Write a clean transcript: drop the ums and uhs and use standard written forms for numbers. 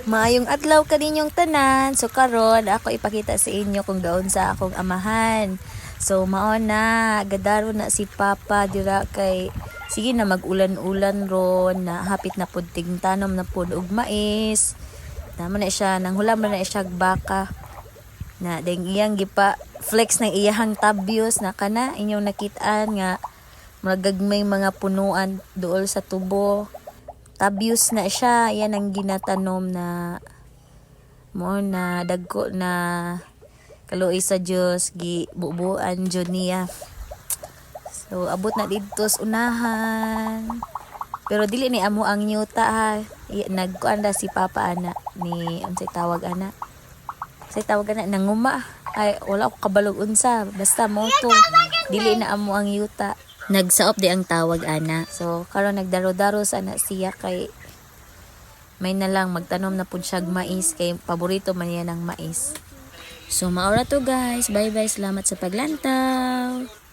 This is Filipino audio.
Maayong adlaw kaninyong tanan. So karon ako ipakita sa inyo kung gaon sa akong amahan. So mao na gadaro na si Papa dira kay sige na magulan-ulan ron na hapit na pud ting tanom na pud og mais. Tama na siya nang hula man na siya baka. Na ding iyang gipa flex ng iyahang tabios na kana inyong nakitaan nga magagmay mga punuan duol sa tubo. Tabios na siya, yan ang ginatanom na mo na dagko na kaluoy sa Dios gibubuan jud niya. So abot na didto sa unahan. Pero dili ni amo ang nyuta ha. Nagkuan si Papa ana ni unsay tawag ana. Unsay tawag ana nanguma. Ay wala ko kabalog unsa, basta mo to. Dili na amo ang yuta. Nagsaop di ang tawag ana. So karon nagdaro-daro sana siya kay may na lang magtanom na pud siya mais kay paborito man niya ng mais. So maura to guys. Bye bye, salamat sa paglantaw.